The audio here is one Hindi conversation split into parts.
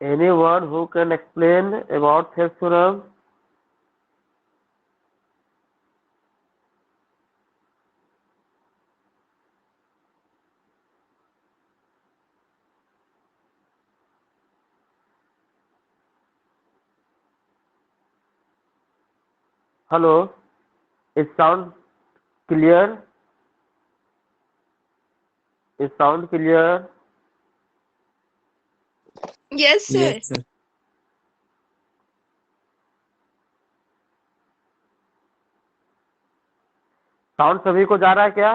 Anyone who can explain about Thales theorem? Hello, is sound clear? Is sound clear? Yes, sir. Yes, sir. Sound सभी को जा रहा है क्या?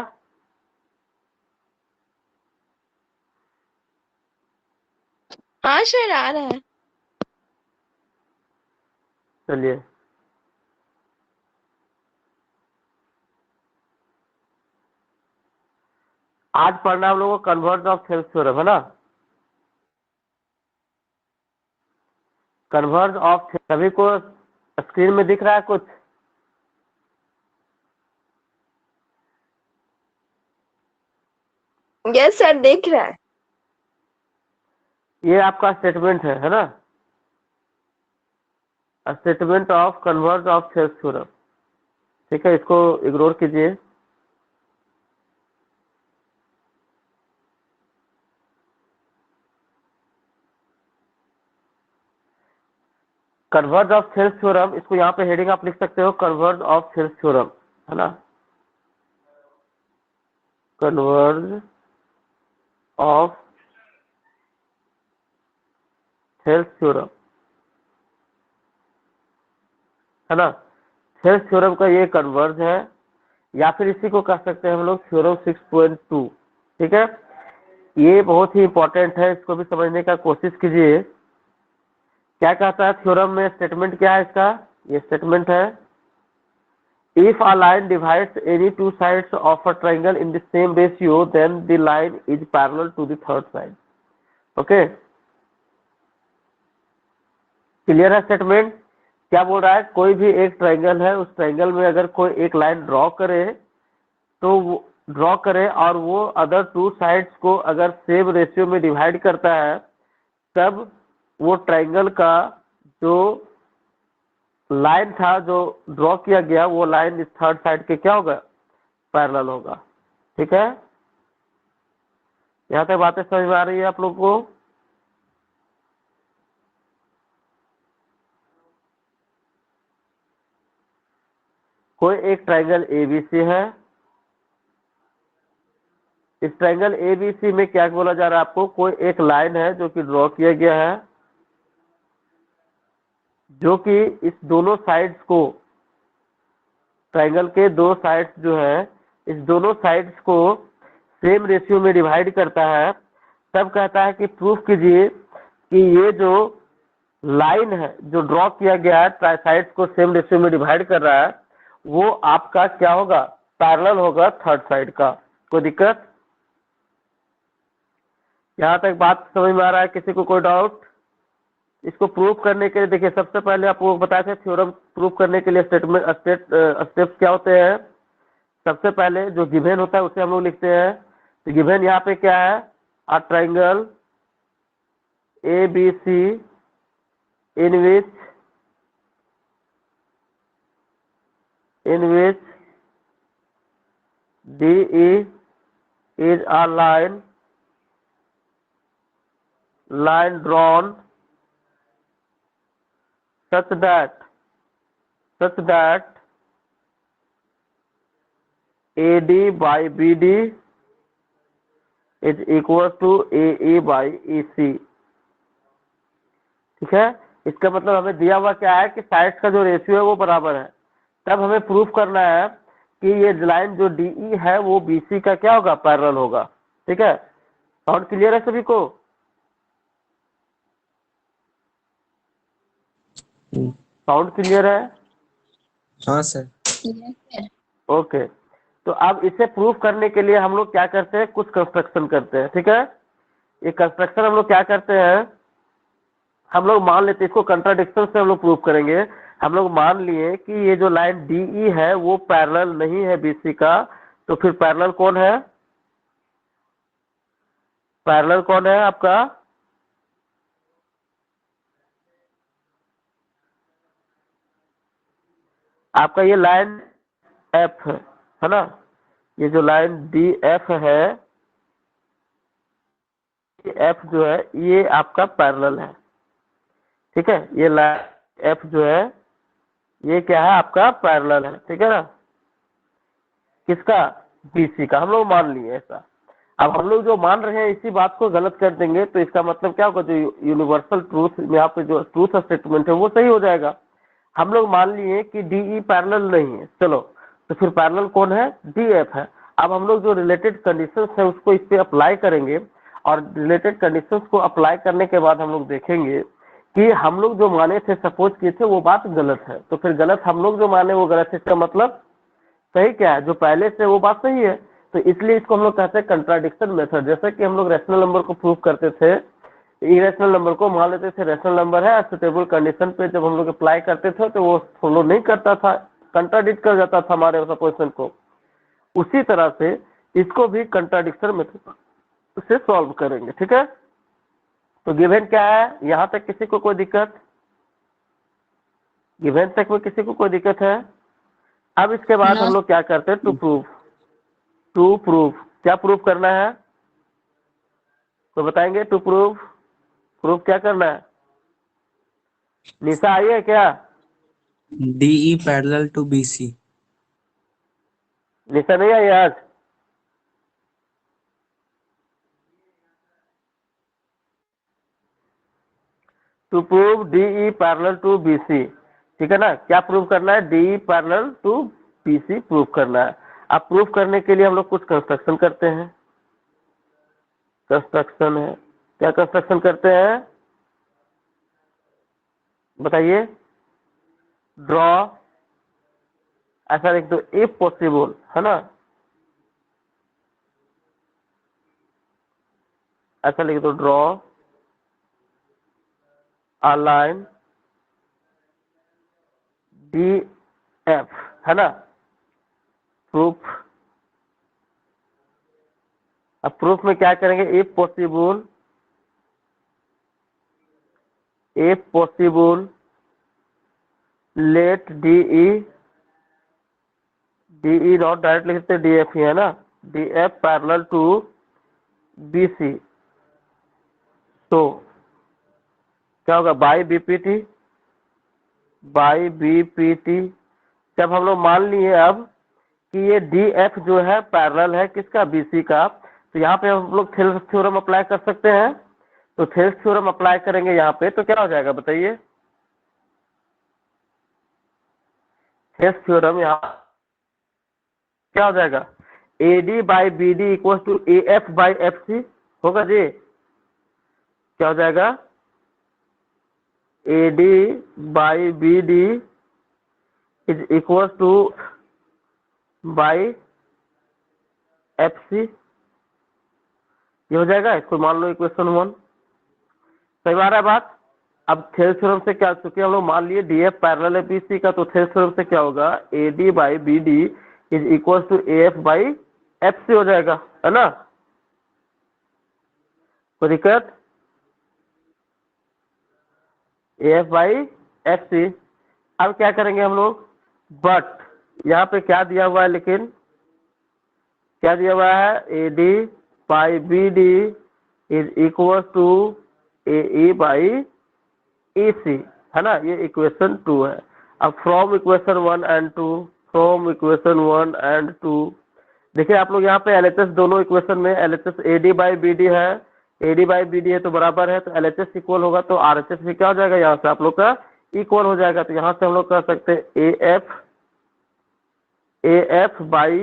हाँ सर, आ रहा है। चलिए, आज पढ़ना हम लोगों को कन्वर्ज ऑफ थेल्स थ्योरम, है ना? कन्वर्ज ऑफ सभी को स्क्रीन में दिख रहा है कुछ? यस सर, देख रहा है। ये आपका स्टेटमेंट है ना? Statement of converse of Thales theorem. ठीक है, इसको इग्नोर कीजिए। कन्वर्ज ऑफ थेल्स थ्योरम, इसको यहाँ पे हेडिंग आप लिख सकते हो, कन्वर्ज ऑफ थेल्स थ्योरम, है ना? कन्वर्ज ऑफ थेल्स थ्योरम, है ना? थेल्स थ्योरम का ये कन्वर्ज है, या फिर इसी को कह सकते हैं हम लोग थ्योरम 6.2। ठीक है, ये बहुत ही इंपॉर्टेंट है, इसको भी समझने का कोशिश कीजिए। क्या कहता है थ्योरम में? स्टेटमेंट क्या है इसका? ये स्टेटमेंट है, if a line divides any two sides of a triangle in the same ratio then the line is parallel to the third side. Okay, clear है स्टेटमेंट? क्या बोल रहा है? कोई भी एक ट्रायंगल है, उस ट्रायंगल में अगर कोई एक लाइन ड्रॉ करे, तो ड्रॉ करे और वो अदर टू साइड्स को अगर सेम रेशियो में डिवाइड करता है, तब वो ट्रायंगल का जो लाइन था, जो ड्रॉ किया गया, वो लाइन इस थर्ड साइड के क्या होगा? पैरेलल होगा। ठीक है, यहाँ तक बातें समझ में आ रही है आप लोग को? कोई एक ट्रायंगल एबीसी है, इस ट्रायंगल एबीसी में क्या बोला जा रहा है आपको? कोई एक लाइन है जो कि ड्रॉ किया गया है, जो कि इस दोनों साइड्स को, ट्रायंगल के दो साइड्स जो है, इस दोनों साइड्स को सेम रेशियो में डिवाइड करता है। तब कहता है कि प्रूफ कीजिए कि ये जो लाइन है जो ड्रॉ किया गया है, साइड्स को सेम रेशियो में डिवाइड कर रहा है, वो आपका क्या होगा? पैरेलल होगा थर्ड साइड का। कोई दिक्कत? यहाँ तक बात समझ में आ रहा है? किसी को कोई डाउट? इसको प्रूव करने के लिए देखिए, सबसे पहले आपको बताया था थ्योरम प्रूव करने के लिए स्टेप्स क्या होते हैं। सबसे पहले जो गिवन होता है उसे हम लोग लिखते हैं। तो गिवन यहाँ पे क्या है? A triangle A B C in which D E is a line drawn such that AD by BD is equal to AE by EC। ठीक है, इसका मतलब हमें दिया हुआ क्या है कि साइड्स का जो रेशियो है वो बराबर है। तब हमें प्रूफ करना है कि ये लाइन जो DE है वो BC का क्या होगा? पैरेलल होगा। ठीक है, साउंड क्लियर है सभी को? साउंड क्लियर है? हाँ सर। ओके, तो अब इसे प्रूफ करने के लिए हम लोग क्या करते हैं? कुछ कंस्ट्रक्शन करते हैं। ठीक है, ये कंस्ट्रक्शन हम लोग क्या करते हैं? हम लोग मान लेते हैं, इसको कंट्राडिक्शन से हम लोग प्रूफ करेंगे। हम लोग मान लिए कि ये जो लाइन DE है वो पैरेलल नहीं है BC का, तो फिर पैरेलल कौन है? पैरेलल कौन है आपका? आपका ये लाइन एफ है ना, ये जो लाइन डी एफ है, एफ जो है ये आपका पैरेलल है, ठीक है। ये लाइन एफ जो है ये क्या है, आपका पैरेलल है, ठीक है ना। किसका? बीसी का। हम लोग मान लिए ऐसा। अब हम लोग जो मान रहे हैं इसी बात को गलत कर देंगे तो इसका मतलब क्या होगा, जो यूनिवर्सल ट्रूथ यहाँ पे जो ट्रूथ स्टेटमेंट है वो सही हो जाएगा। हम लोग मान लिए कि डीई पैरेलल नहीं है, चलो तो फिर पैरेलल कौन है? डीएफ है। अब हम लोग जो रिलेटेड कंडीशंस है उसको इस पे अप्लाई करेंगे और रिलेटेड कंडीशंस को अप्लाई करने के बाद हम लोग देखेंगे कि हम लोग जो माने थे, सपोज किए थे, वो बात गलत है। तो फिर गलत हम लोग जो माने वो गलत है, इसका मतलब सही क्या है? जो पहले से वो बात सही है। तो इसलिए इसको हम लोग कहते हैं कंट्राडिक्शन मेथड। जैसे कि हम लोग रैशनल नंबर को प्रूव करते थे, इरेशनल नंबर को मान लेते थे रैशनल नंबर है, सुटेबल कंडीशन पे जब हम लोग अप्लाई करते थे तो वो फॉलो नहीं करता था, कंट्राडिक्ट कर जाता था हमारे सपोजिशन को। उसी तरह से इसको भी कंट्राडिक्शन मेथड से सॉल्व करेंगे, ठीक है। तो गिवन क्या है, यहाँ तक किसी को कोई दिक्कत? गिवन तक में किसी को कोई दिक्कत है? अब इसके बाद No. हम लोग क्या करते हैं? टू प्रूव क्या प्रूव करना है तो बताएंगे। टू प्रूव क्या करना है? निशा आई है क्या? DE parallel to BC. निशा नहीं आई आज? To prove DE parallel to BC, ठीक है ना। क्या प्रूव करना है? DE parallel to BC prove करना है। अब प्रूव करने के लिए हम लोग कुछ कंस्ट्रक्शन करते हैं। कंस्ट्रक्शन है, क्या कंस्ट्रक्शन करते हैं बताइए? ड्रॉ, ऐसा लिख दो, इफ पॉसिबल, है ना, ऐसा लिख दो, draw a line D F, है ना। प्रूफ, अब प्रूफ में क्या करेंगे? If possible let DE not direct लिखते डीएफ ही, है ना, डीएफ पैरेलल टू बीसी। तो क्या होगा? By BPT. जब हम लोग मान लिए अब कि ये डीएफ जो है पैरेलल है किसका? बीसी का, तो यहाँ पे हम लोग थेल्स थ्योरम अप्लाई कर सकते हैं। तो थेल्स थ्योरम अप्लाई करेंगे यहाँ पे तो क्या हो जाएगा बताइए? थेल्स थ्योरम यहाँ क्या हो जाएगा? AD by B D equal to A F by F C होगा जी। क्या हो जाएगा? AD by B D is equal to by F C, ये हो जाएगा। इसको मान लो इक्वेशन 1। सही बात है बात। अब थेल्स थ्योरम से क्या, चूंकि हम लोग मान लिए डीएफ पैरेलल है बीसी का, तो थेल्स थ्योरम से क्या होगा? AD by B D is equal to A F by F C हो जाएगा, है ना। कोई दिक्कत? A F by F C. अब क्या करेंगे हम लोग? बट यहाँ पे क्या दिया हुआ है, लेकिन क्या दिया हुआ है? A D by B D is equal to A E by E C, है ना। ये इक्वेशन 2 है। अब फ्रॉम इक्वेशन 1 एंड 2 देखिए आप लोग यहाँ पे एलएचएस दोनों इक्वेशन में LHS AD by B D है, एडी बाई बी डी है तो बराबर है, तो एलएचएस इक्वल होगा तो आरएचएस भी क्या हो जाएगा? यहाँ से आप लोग का इक्वल हो जाएगा। तो यहाँ से हम लोग कह सकते हैं A F by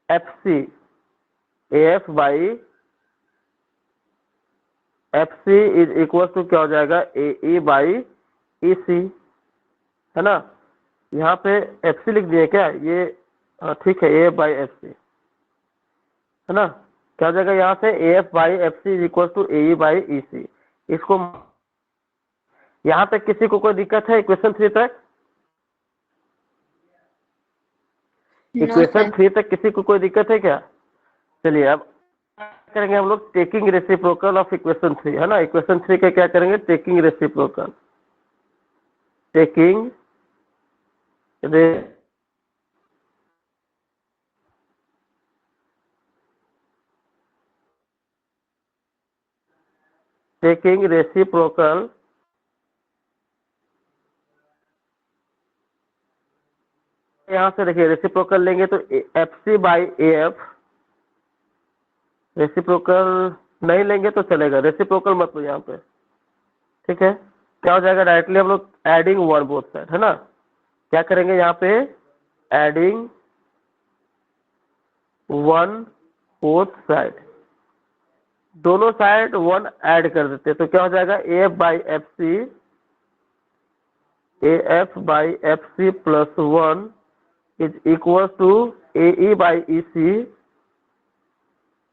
F C, A F by F C is equal to क्या हो जाएगा? ए ई बाई ई सी, है ना। यहाँ पे एफ सी लिख दिए क्या? ये ठीक है, A F by F C, है ना। क्या हो जाएगा यहाँ से? A F by F C is equal to A E by E C. इसको यहाँ तक किसी को कोई दिक्कत है? इक्वेशन 3 तक? No, equation sir. 3 तक किसी को कोई दिक्कत है क्या? चलिए अब करेंगे हम लोग टेकिंग रेसिप्रोकल ऑफ इक्वेशन 3, है ना। इक्वेशन 3 का क्या करेंगे? टेकिंग रेसिप्रोकल रे टेकिंग रेसिप्रोकल यहाँ से देखिए रेसिप्रोकल लेंगे तो F C by A F, reciprocal नहीं लेंगे तो चलेगा, रेसिप्रोकल मत लो यहाँ पे, ठीक है। क्या हो जाएगा, डायरेक्टली हम लोग एडिंग वन बोथ साइड, है ना। क्या करेंगे यहाँ पे, एडिंग वन बोथ साइड, दोनों साइड वन ऐड कर देते हैं, तो क्या हो जाएगा, A F by F C, A F by F C plus one is equal to A E by E C,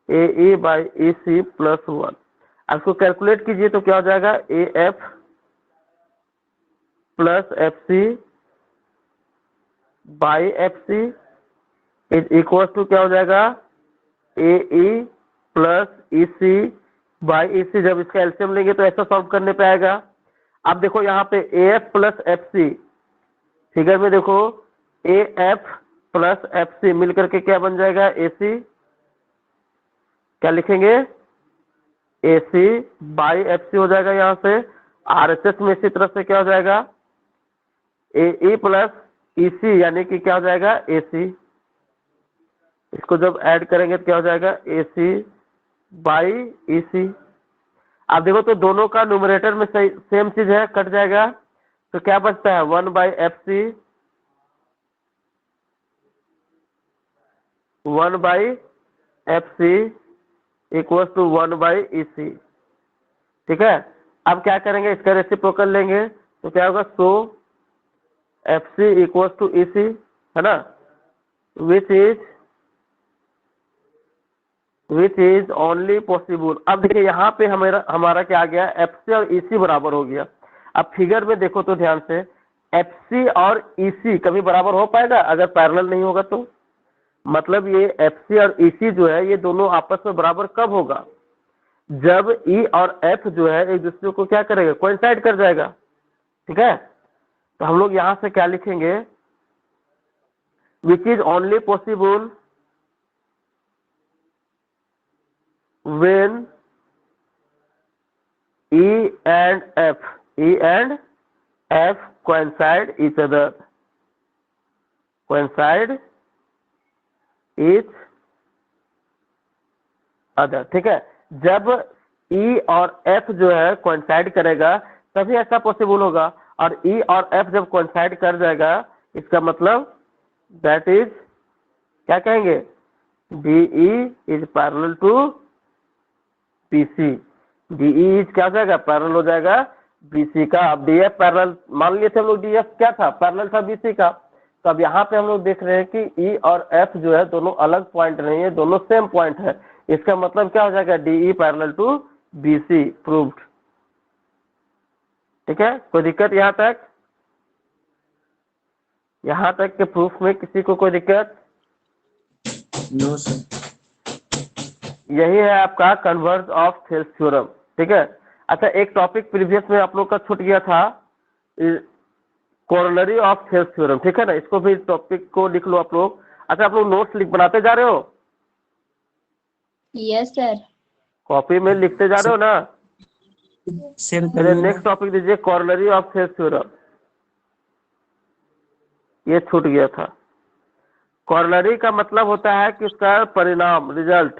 A E by E C plus one. अब इसको कैलकुलेट कीजिए तो क्या हो जाएगा, A F plus F C by F C is equal to क्या हो जाएगा, ए E plus E C by E सी। जब इसका एलसीएम लेंगे तो ऐसा सॉल्व करने पे आएगा। अब देखो यहाँ पे A F plus F C, figure में देखो A F plus F C मिलकर के क्या बन जाएगा, ए सी, क्या लिखेंगे, ए सी बाई एफ सी हो जाएगा। यहाँ से आर एच एस में इसी तरह से क्या हो जाएगा, ए ई प्लस ई सी यानी कि क्या हो जाएगा, ए सी। इसको जब ऐड करेंगे तो क्या हो जाएगा, ए सी बाई ई सी। आप देखो तो दोनों का न्यूमरेटर में सेम चीज है, कट जाएगा तो क्या बचता है, one by F C, one by F C equal to one by E C, ठीक है। अब क्या करेंगे, इसका रेसिप्रोकल लेंगे तो क्या होगा, सो F C equal to E C, है ना, विच इज ओनली पॉसिबल। अब देखिए यहाँ पे हमारा क्या आ गया, एफ सी और ई सी बराबर हो गया। अब फिगर में देखो तो ध्यान से, एफ सी और ई सी कभी बराबर हो पाएगा अगर पैरेलल नहीं होगा तो। मतलब ये एफ सी और ई सी जो है ये दोनों आपस में बराबर कब होगा, जब ई और एफ जो है एक दूसरे को क्या करेगा, कोइंसाइड कर जाएगा, ठीक है। तो हम लोग यहां से क्या लिखेंगे, which is only possible when E and F coincide each other, ठीक है। जब E और F जो है coincide करेगा तभी ऐसा पॉसिबल होगा, और E और F जब coincide कर जाएगा इसका मतलब दैट इज क्या कहेंगे, DE is parallel to BC, DE क्या हो जाएगा, पैरेलल हो जाएगा BC का। अब DF पैरेलल मान लिए थे हम लोग, DF क्या था, पैरेलल था BC का। तो अब यहाँ पे हम लोग देख रहे हैं कि E और F जो है दोनों अलग पॉइंट नहीं है, दोनों सेम पॉइंट है। इसका मतलब क्या हो जाएगा, DE parallel to BC proved, ठीक है। कोई दिक्कत यहाँ तक, यहाँ तक के प्रूफ में किसी को कोई दिक्कत? No sir. यही है आपका कन्वर्ज ऑफ थेल्स थ्योरम, ठीक है। अच्छा, एक टॉपिक प्रीवियस में आप लोग का छूट गया था, कोरोलरी ऑफ थेल्स थ्योरम, ठीक है ना। इसको भी टॉपिक को लिख लो आप लोग। अच्छा, आप लोग नोट्स बनाते जा रहे हो? Yes sir. कॉपी में लिखते जा रहे हो ना? सर नेक्स्ट टॉपिक दीजिए, कोरोलरी ऑफ थेल्स थ्योरम, ये छूट गया था। कोरोलरी का मतलब होता है कि उसका परिणाम, रिजल्ट,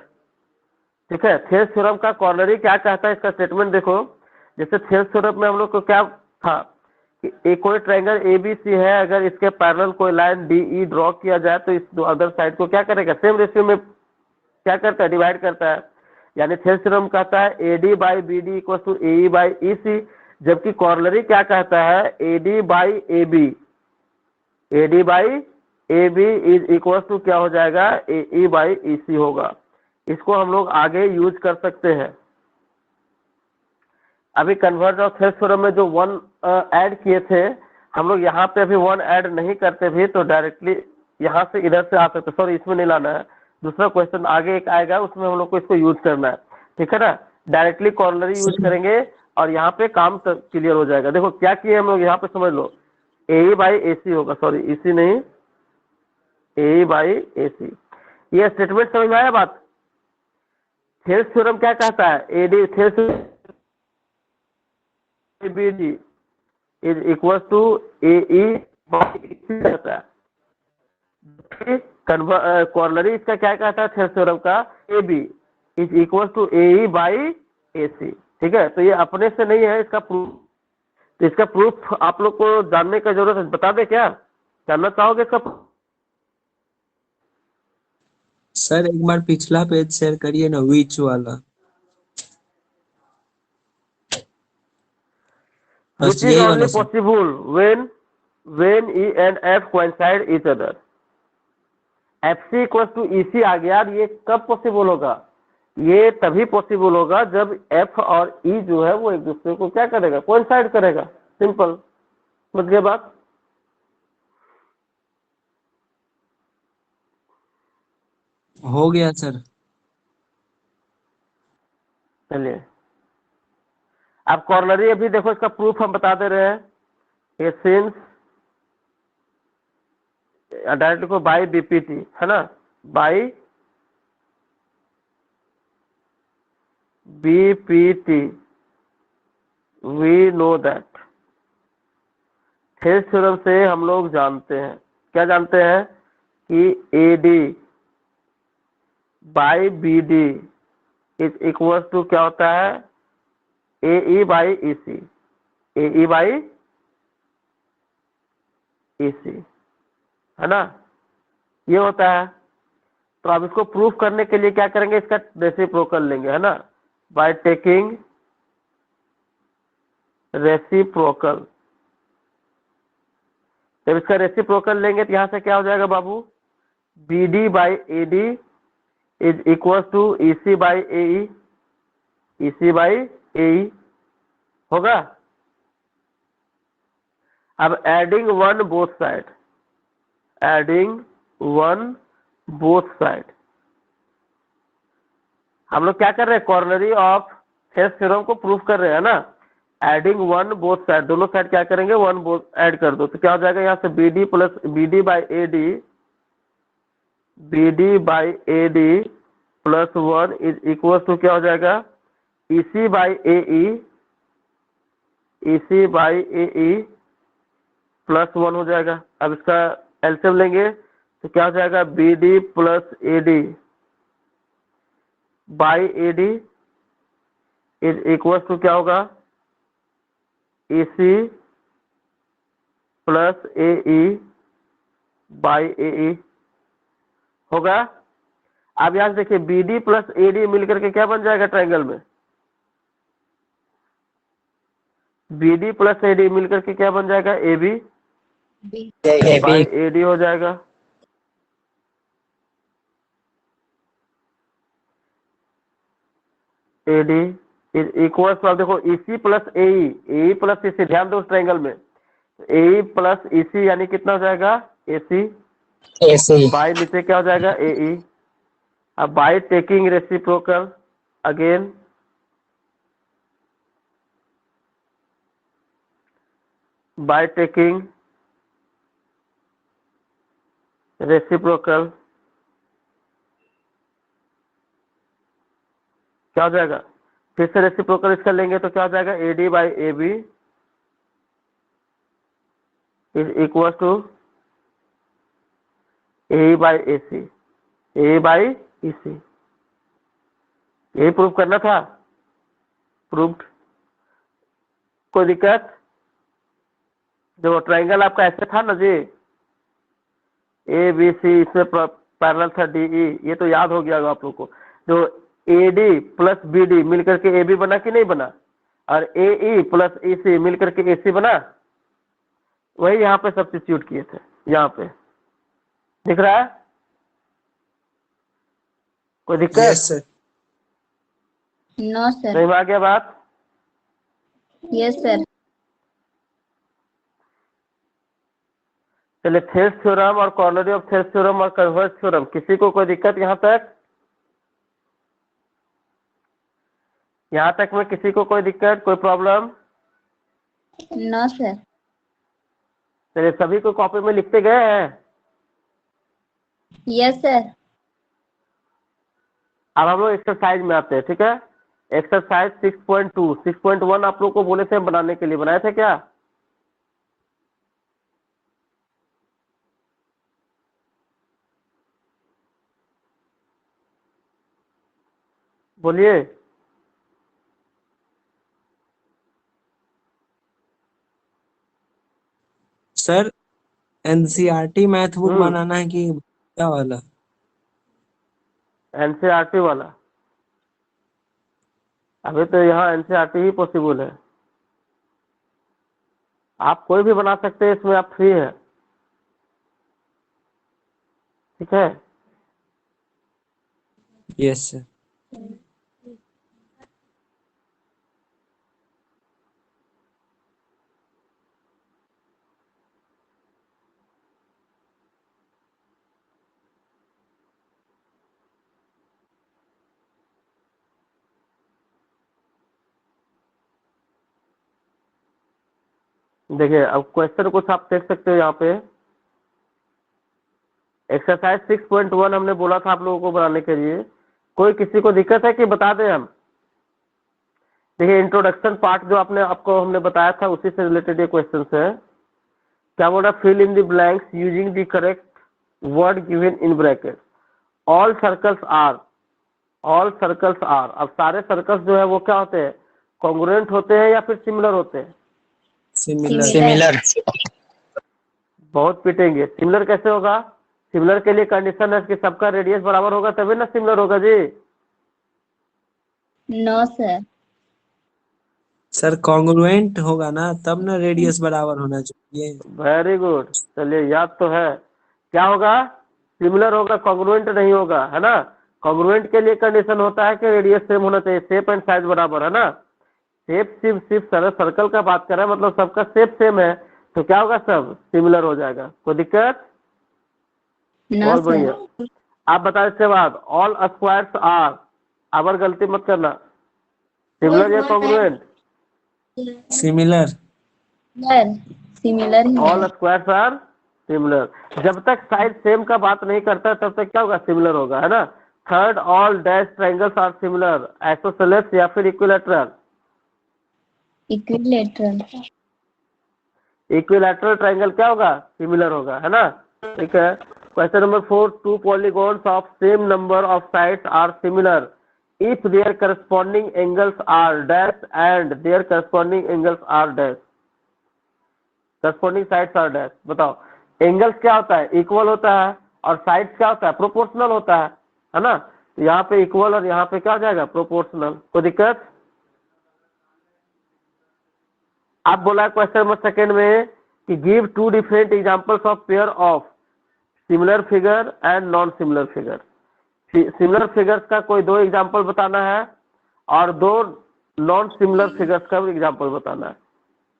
ठीक है। थेल्स थ्योरम का कोरोलरी क्या कहता है, इसका स्टेटमेंट देखो। जैसे थेल्स थ्योरम में हम लोग को क्या था कि एक कोई ट्रायंगल ABC है, अगर इसके पैरेलल कोई लाइन DE ड्रॉ किया जाए तो इस अदर साइड को क्या करेगा, सेम रेशियो में क्या करता है, डिवाइड करता है। यानी थेल्स थ्योरम कहता है AD by BD equal to AE by EC, जबकि कोरोलरी क्या कहता है, AD by AB is equal to क्या हो जाएगा, AE बाई EC होगा। इसको हम लोग आगे यूज कर सकते हैं। अभी कन्वर्ज ऑफ थेल्स थ्योरम में जो वन ऐड किए थे हम लोग, यहाँ पे अभी वन ऐड नहीं करते भी तो डायरेक्टली यहाँ से इधर से आ सकते। सॉरी, इसमें नहीं लाना है, दूसरा क्वेश्चन आगे एक आएगा उसमें हम लोग को इसको यूज करना है, ठीक है ना। डायरेक्टली कोरोलरी यूज करेंगे और यहाँ पे काम क्लियर हो जाएगा। देखो क्या किए हम लोग यहाँ पे, समझ लो। ए बाई ए सी होगा, सॉरी इसी नहीं, ए बाई ए सी। ये स्टेटमेंट समझ में आया बात? थेल्स थ्योरम क्या कहता है? A D Thales B D is equal to A E by C कहता है। कॉर्नरी इसका क्या कहता है थेल्स थ्योरम का? A B is equal to A E by A C. ठीक है, तो ये अपने से नहीं है, इसका प्रूफ, तो इसका प्रूफ आप लोग को जानने का जरूरत है, बता दे क्या जानना चाहोगे इसका proof? सर एक बार पिछला पेज शेयर करिए ना, विच वाला। Which बस is यही only वाला sir. possible when E and F coincide each other। FC equals to EC आ गया, ये कब पॉसिबल होगा? ये तभी पॉसिबल होगा जब F और E जो है वो एक दूसरे को क्या करेगा? कोइंसाइड करेगा। सिंपल, समझ गए बात? हो गया सर। चलिए, अब कॉर्नरी अभी देखो, इसका प्रूफ हम बता दे रहे हैं। ये सिंस डायरेक्ट को बाई बीपीटी है ना, by BPT we know that. Thales theorem से हम लोग जानते हैं, क्या जानते हैं? कि A D by B D is equal to क्या होता है? ए E by E C, A E by E C, है ना, ये होता है। तो अब इसको प्रूफ करने के लिए क्या करेंगे? इसका रेसिप्रोकल लेंगे, है ना, बाय टेकिंग रेसिप्रोकल। जब इसका रेसिप्रोकल लेंगे तो यहां से क्या हो जाएगा बाबू? B D by A D is equal to E C by A E C by A E होगा। अब adding one both side, adding one both side, हम लोग क्या कर रहे हैं? कॉर्नरी ऑफ थेल्स थ्योरम को प्रूफ कर रहे हैं ना। एडिंग वन बोथ साइड, दोनों साइड क्या करेंगे? वन बोथ ऐड कर दो, तो क्या हो जाएगा? यहाँ से B D plus B D by A D, B D by A D plus one is equal to क्या हो जाएगा? E C by A E C by A E plus one हो जाएगा। अब इसका एलसीएम लेंगे तो क्या हो जाएगा? B D plus A D by A D is equal to क्या होगा? ए C plus A E by A E होगा। अब यहां से देखिए, B D plus A D मिलकर के क्या बन जाएगा ट्रायंगल में? B D plus A D मिलकर के क्या बन जाएगा? A B by A D हो जाएगा। A D is equal to, अब देखो ई सी प्लस ए प्लस ई सी, ध्यान दो उस ट्रायंगल में, ए प्लस ई सी यानी कितना हो जाएगा? ए सी बाई नीचे क्या हो जाएगा? ए ई। अब by taking reciprocal again, by taking reciprocal क्या हो जाएगा? फिर से रेसिप्रोकल इसका लेंगे तो क्या हो जाएगा? A D by A B is equal to A by A C, A by E C. यही प्रूव करना था, प्रूव्ड। कोई दिक्कत? जो ट्रायंगल आपका ऐसे था ना जी, ए बी सी, इसमें पैरेलल था डी ई, ये तो याद हो गया होगा आप लोग को। जो A D plus B D मिलकर के ए बी बना कि नहीं बना, और ए ई प्लस ई सी मिलकर के ए सी बना, वही यहाँ पे सब्स्टिट्यूट किए थे। यहाँ पे दिख रहा है? कोई दिक्कत? Yes sir. No sir. नहीं में आ गया बात? Yes sir. चलिए, थेल्स थ्योरम और कॉर्नरी ऑफ थेल्स थ्योरम और कन्वर्स थ्योरम, किसी को कोई दिक्कत यहाँ तक? यहाँ तक में किसी को कोई दिक्कत, कोई प्रॉब्लम? No sir. चलिए सभी को कॉपी में लिखते गए हैं। Yes sir. अब हम लोग एक्सरसाइज में आते हैं, ठीक है। एक्सरसाइज 6.2 6.1 आप लोग को बोले थे बनाने के लिए, बनाए थे क्या? बोलिए। सर एनसीईआरटी मैथ बुक हम्म। बनाना है कि क्या वाला? एनसीईआरटी वाला। अभी तो यहाँ एनसीईआरटी ही पॉसिबल है। आप कोई भी बना सकते हैं, इसमें आप फ्री है, ठीक है। Yes sir. देखिए अब क्वेश्चन कुछ आप देख सकते हो यहाँ पे। एक्सरसाइज 6.1 हमने बोला था आप लोगों को बनाने के लिए। कोई किसी को दिक्कत है कि बता दें हम? देखिए इंट्रोडक्शन पार्ट जो आपको हमने बताया था उसी से रिलेटेड ये क्वेश्चन है। क्या बोल रहा है? Fill in the blanks using the correct word given in bracket. All circles are, all circles are. अब सारे सर्कल्स जो है वो क्या होते हैं? कॉन्ग्रुएंट होते हैं या फिर सिमिलर होते हैं? सिमिलर। बहुत पिटेंगे। सिमिलर कैसे होगा? सिमिलर के लिए कंडीशन है कि सबका रेडियस बराबर होगा तभी ना सिमिलर होगा जी। No sir. सर कॉन्ग्रुएंट होगा ना तब ना रेडियस बराबर होना चाहिए। वेरी गुड, चलिए याद तो है। क्या होगा? सिमिलर होगा, कॉन्ग्रुएंट नहीं होगा, है ना। कॉन्ग्रुएंट के लिए कंडीशन होता है कि रेडियस सेम होना चाहिए, शेप एंड साइज बराबर, है ना। शेप सिर्फ सर्कल का बात कर रहा है, मतलब सबका शेप सेम है, तो क्या होगा? सब सिमिलर हो जाएगा। कोई दिक्कत? नो बहुत सर। बढ़िया। आप बता इसके बाद ऑल स्क्वायर्स आर। अबर गलती मत करना। सिमिलर या कॉन्ग्रुएंट? सिमिलर। सर सिमिलर ही ऑल है। Squares are similar. जब तक साइज सेम का बात नहीं करता तब तक क्या होगा? सिमिलर होगा, है ना। Third, all dash triangles are similar. Isosceles या फिर इक्विलैटरल? इक्विलेटरल। इक्विलैटरल ट्रायंगल क्या होगा? सिमिलर होगा, है ना। ठीक है। Question number 4, two polygons of same number of sides are similar if their corresponding angles are dash and their corresponding angles are dash. Corresponding sides are dash. बताओ एंगल्स क्या होता है? इक्वल होता है। और साइड्स क्या होता है? प्रोपोर्शनल होता है ना। तो यहाँ पे इक्वल और यहाँ पे क्या हो जाएगा? प्रोपोर्शनल। कोई दिक्कत? आप बोला है क्वेश्चन नंबर सेकंड में कि give two different examples of pair of similar figure and non similar figure. Similar figures का कोई दो एग्जांपल बताना है और दो नॉन सिमिलर फिगर्स का भी एग्जांपल बताना है।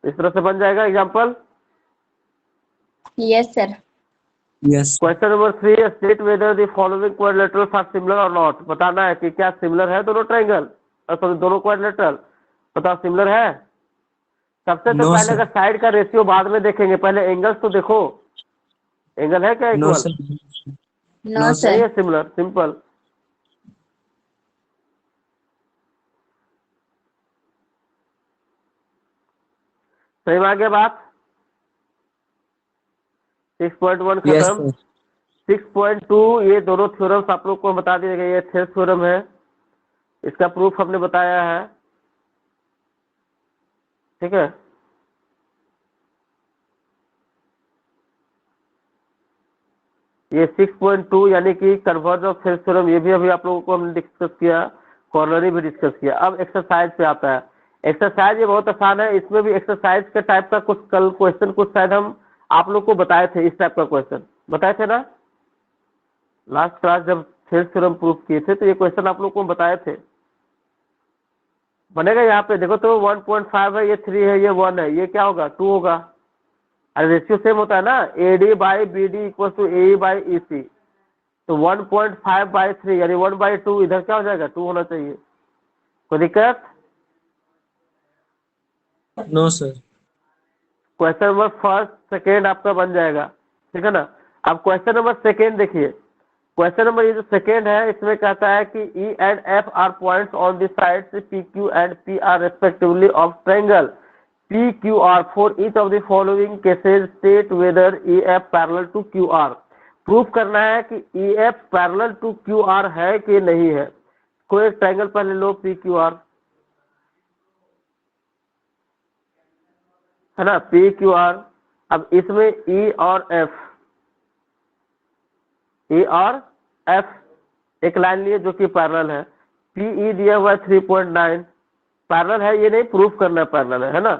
इस तरह से बन जाएगा example. Yes sir. Yes. Question number 3, state whether the following quadrilaterals are similar और नॉट। बताना है कि क्या सिमिलर है दोनों ट्रायंगल, सॉरी दोनों क्वाड्रिलेटरल। बताओ सिमिलर है। सबसे तो नो पहले सर। अगर साइड का रेशियो बाद में देखेंगे, पहले एंगल्स तो देखो। एंगल है क्या no equal? Sir. No no नहीं सर। है सिमिलर, सिंपल। सही में आ गया बात। 6.1 यस खत्म। सर। 6.2 ये दोनों थ्योरम्स आप लोग को बता दिए गए। ये थेस थ्योरम है, इसका प्रूफ हमने बताया है, ठीक है। ये 6.2 यानी कि कन्वर्ज ऑफ थेस थ्योरम, ये भी अभी आप लोगों को हमने डिस्कस किया। कॉर्नरी भी डिस्कस किया। अब एक्सरसाइज पे आता है। एक्सरसाइज ये बहुत आसान है। इसमें भी एक्सरसाइज के टाइप का कुछ कल क्वेश्चन कुछ शायद हम आप लोग को बताए थे। इस टाइप का क्वेश्चन बताए थे ना लास्ट क्लास जब थेस थ्योरम प्रूफ किए थे, तो ये क्वेश्चन आप लोग को बताए थे। बनेगा यहाँ पे देखो तो 1.5 है, ये 3 है, ये 1 है, ये क्या होगा? 2 होगा। अरे रेशियो सेम होता है ना, AD by BD equal to AE by EC। तो 1.5/3 यानी 1/2 इधर क्या हो जाएगा? 2 होना चाहिए। कोई दिक्कत? No sir. Question number first second आपका बन जाएगा, ठीक है ना। अब क्वेश्चन नंबर सेकेंड देखिए, क्वेश्चन नंबर ये जो सेकेंड है इसमें कहता है कि E and F are points on the sides P Q and P R respectively of triangle P Q R for each of the following cases state whether E F parallel to Q R. Proof करना है कि E F parallel to Q are है कि नहीं है। कोई एक ट्रायंगल पहले लो पी क्यू आर, है ना, पी क्यू आर। अब इसमें ई और एफ एक लाइन लिए जो कि पैरेलल है। पीई दिया हुआ है 3.9 पैरेलल है, ये नहीं प्रूफ करना पैरेलल है ना।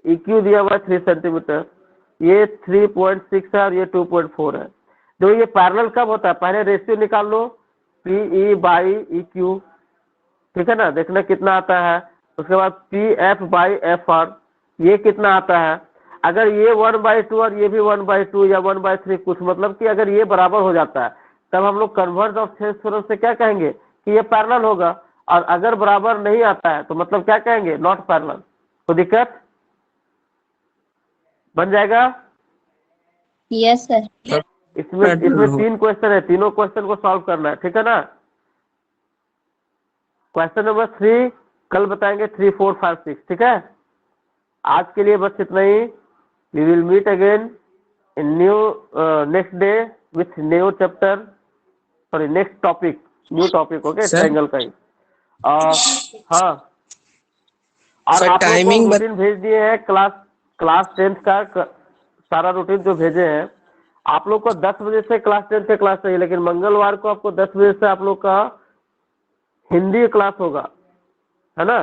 EQ दिया हुआ है 3 सेंटीमीटर, ये 3.6 है और ये 2.4 है। तो ये पैरेलल कब होता है, पहले रेशियो निकाल लो PE बाई EQ, ठीक है ना, देखना कितना आता है। उसके बाद PF बाई FR ये कितना आता है। अगर ये 1/2 और ये भी 1/2 या 1/3 कुछ मतलब कि अगर ये बराबर हो जाता है तब हम लोग कन्वर्ज ऑफ थेल्स थ्योरम से क्या कहेंगे कि ये पैरेलल होगा। और अगर बराबर नहीं आता है तो मतलब क्या कहेंगे, नॉट पैरेलल। तो दिक्कत बन जाएगा। Yes sir. इसमें 3 क्वेश्चन है, तीनों क्वेश्चन को सॉल्व करना है, ठीक है ना। क्वेश्चन नंबर 3 कल बताएंगे, 3, 4, 5, 6, ठीक है। आज के लिए बस इतना ही। We will meet again in next day with new chapter, sorry next topic, new topic, okay, triangle का ही। हाँ, और आप लोग को रूटीन भेज दिए हैं क्लास 10 का सारा रूटीन जो भेजे हैं। आप लोग को 10 बजे से क्लास 10 का क्लास चाहिए, लेकिन मंगलवार को आपको 10 बजे से आप लोग का हिंदी क्लास होगा, है ना।